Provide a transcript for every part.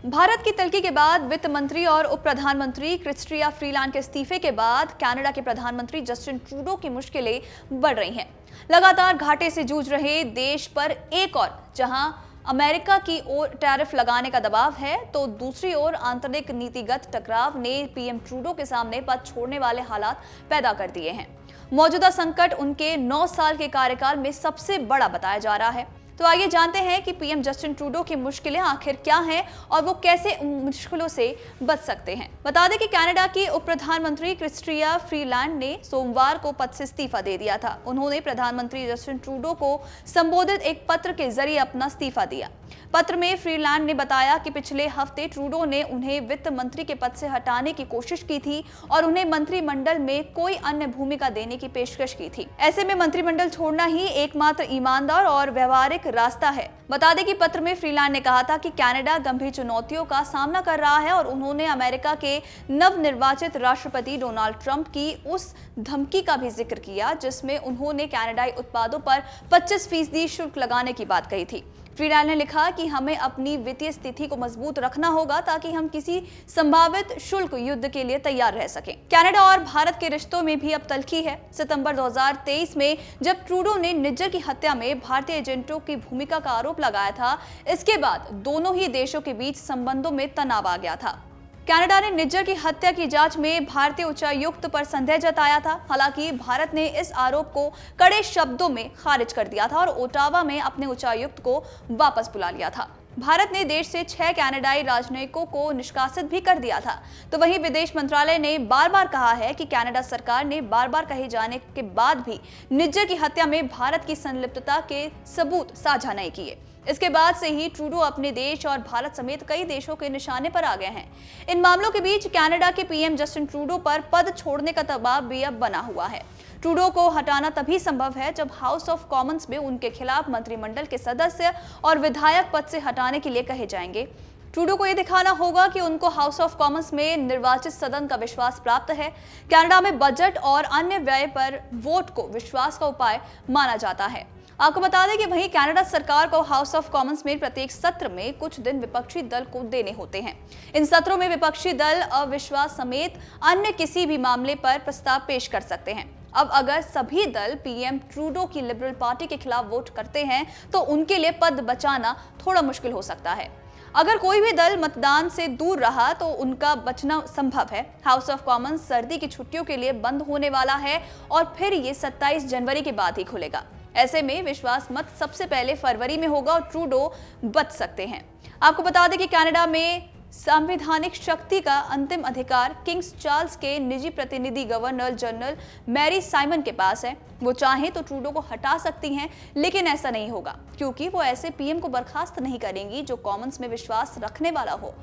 भारत की तल्खी के बाद वित्त मंत्री और उप प्रधानमंत्री क्रिस्टिया फ्रीलैंड के इस्तीफे के बाद कनाडा के प्रधानमंत्री जस्टिन ट्रूडो की मुश्किलें बढ़ रही हैं। लगातार घाटे से जूझ रहे देश पर एक और जहां अमेरिका की ओर टैरिफ लगाने का दबाव है, तो दूसरी ओर आंतरिक नीतिगत टकराव ने पीएम ट्रूडो के सामने पद छोड़ने वाले हालात पैदा कर दिए हैं। मौजूदा संकट उनके 9 साल के कार्यकाल में सबसे बड़ा बताया जा रहा है। तो आइए जानते हैं कि पीएम जस्टिन ट्रूडो की मुश्किलें आखिर क्या हैं और वो कैसे उन मुश्किलों से बच सकते हैं। बता दें कि कनाडा की उप प्रधानमंत्री क्रिस्टिया फ्रीलैंड ने सोमवार को पद से इस्तीफा दे दिया था। उन्होंने प्रधानमंत्री जस्टिन ट्रूडो को संबोधित एक पत्र के जरिए अपना इस्तीफा दिया। पत्र में फ्रीलैंड ने बताया कि पिछले हफ्ते ट्रूडो ने उन्हें वित्त मंत्री के पद से हटाने की कोशिश की थी और उन्हें मंत्रिमंडल में कोई अन्य भूमिका देने की पेशकश की थी। ऐसे में मंत्रिमंडल छोड़ना ही एकमात्र ईमानदार और व्यवहारिक रास्ता है। बता दें कि पत्र में फ्रीलैंड ने कहा था कि कनाडा गंभीर चुनौतियों का सामना कर रहा है और उन्होंने अमेरिका के नवनिर्वाचित राष्ट्रपति डोनाल्ड ट्रंप की उस धमकी का भी जिक्र किया जिसमें उन्होंने कनाडाई उत्पादों पर 25% शुल्क लगाने की बात कही थी। फ्रीलैंड ने लिखा कि हमें अपनी वित्तीय स्थिति को मजबूत रखना होगा ताकि हम किसी संभावित शुल्क युद्ध के लिए तैयार रह सकें। कनाडा और भारत के रिश्तों में भी अब तल्खी है। सितंबर 2023 में जब ट्रूडो ने निज्जर की हत्या में भारतीय एजेंटों की भूमिका का आरोप लगाया था, इसके बाद दोनों ही देशों के बीच संबंधों में तनाव आ गया था। कनाडा ने निज्जर की हत्या की जांच में भारतीय उच्चायुक्त पर संदेह जताया था। हालांकि भारत ने इस आरोप को कड़े शब्दों में खारिज कर दिया था और ओटावा में अपने उच्चायुक्त को वापस बुला लिया था। भारत ने देश से 6 कनाडाई राजनयिकों को निष्कासित भी कर दिया था। तो वहीं विदेश मंत्रालय ने बार-बार कहा है कि कनाडा सरकार ने बार-बार कहे जाने के बाद भी निज्जर की हत्या में भारत की संलिप्तता के सबूत साझा नहीं किए। इसके बाद से ही ट्रूडो अपने देश और भारत समेत कई देशों के निशाने पर आ गए हैं। इन मामलों के बीच कनाडा के पीएम जस्टिन ट्रूडो पर पद छोड़ने का दबाव भी अब बना हुआ है। ट्रूडो को हटाना तभी संभव है जब हाउस ऑफ कॉमन्स में उनके खिलाफ मंत्रिमंडल के सदस्य और विधायक पद से हटाने के लिए कहे जाएंगे। ट्रूडो को यह दिखाना होगा कि उनको हाउस ऑफ कॉमन्स में निर्वाचित सदन का विश्वास प्राप्त है। कनाडा में बजट और अन्य व्यय पर वोट को विश्वास का उपाय माना जाता है। आपको बता दें कि वहीं कनाडा सरकार को हाउस ऑफ कॉमन्स में प्रत्येक सत्र में कुछ दिन विपक्षी दल को देने होते हैं। इन सत्रों में विपक्षी दल अविश्वास समेत अन्य किसी भी मामले पर प्रस्ताव पेश कर सकते हैं। अब अगर सभी दल पीएम ट्रूडो की लिबरल पार्टी के खिलाफ वोट करते हैं तो उनके लिए पद बचाना थोड़ा मुश्किल हो सकता है। अगर कोई भी दल मतदान से दूर रहा तो उनका बचना संभव है। हाउस ऑफ कॉमन्स सर्दी की छुट्टियों के लिए बंद होने वाला है और फिर ये 27 जनवरी के बाद ही खुलेगा। ऐसे में विश्वास मत सबसे पहले फरवरी में होगा और ट्रूडो बच सकते हैं। आपको बता दें कि कनाडा में संवैधानिक शक्ति का अंतिम अधिकार किंग्स चार्ल्स के निजी प्रतिनिधि गवर्नर जनरल मैरी साइमन के पास है। वो चाहें तो ट्रूडो को हटा सकती हैं, लेकिन ऐसा नहीं होगा क्योंकि वो ऐसे पीएम को बर्खास्त नहीं करेंगी जो कॉमन्स में विश्वास रखने वाला हो।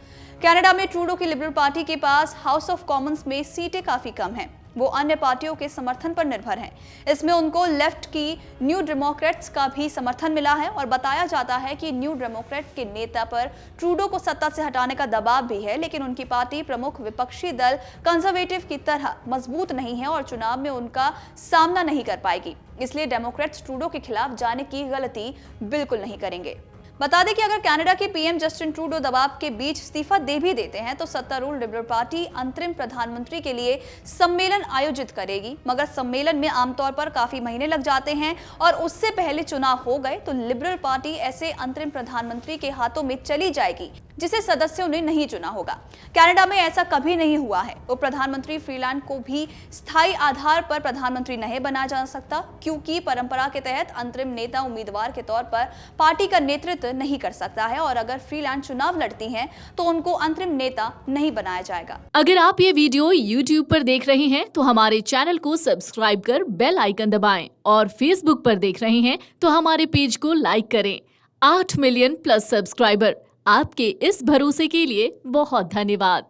कनाडा में ट्रूडो की लिबरल पार्टी के पास हाउस ऑफ कॉमन्स में सीटें काफी कम हैं। वो अन्य पार्टियों के समर्थन पर निर्भर हैं। इसमें उनको लेफ्ट की न्यू डेमोक्रेट्स का भी समर्थन मिला है और बताया जाता है कि न्यू डेमोक्रेट के नेता पर ट्रूडो को सत्ता से हटाने का दबाव भी है, लेकिन उनकी पार्टी प्रमुख विपक्षी दल कंजर्वेटिव की तरह मजबूत नहीं है और चुनाव में उनका सामना नहीं कर पाएगी। इसलिए डेमोक्रेट्स ट्रूडो के खिलाफ जाने की गलती बिल्कुल नहीं करेंगे। बता दें कि अगर कनाडा के पीएम जस्टिन ट्रूडो दबाव के बीच इस्तीफा दे भी देते हैं तो सत्तारूढ़ लिबरल पार्टी अंतरिम प्रधानमंत्री के लिए सम्मेलन आयोजित करेगी, मगर सम्मेलन में आमतौर पर काफी महीने लग जाते हैं और उससे पहले चुनाव हो गए तो लिबरल पार्टी ऐसे अंतरिम प्रधानमंत्री के हाथों में चली जाएगी जिसे सदस्यों ने नहीं चुना होगा। कनाडा में ऐसा कभी नहीं हुआ है। उप प्रधानमंत्री फ्रीलैंड को भी स्थायी आधार पर प्रधानमंत्री नहीं बनाया जा सकता क्योंकि परंपरा के तहत अंतरिम नेता उम्मीदवार के तौर पर पार्टी का नेतृत्व नहीं कर सकता है और अगर फ्रीलैंड चुनाव लड़ती हैं तो उनको अंतरिम नेता नहीं बनाया जाएगा। अगर आप ये वीडियो YouTube पर देख रहे हैं तो हमारे चैनल को सब्सक्राइब कर बेल आइकन दबाएं और Facebook पर देख रहे हैं तो हमारे पेज को लाइक करें। 8 मिलियन प्लस सब्सक्राइबर, आपके इस भरोसे के लिए बहुत धन्यवाद।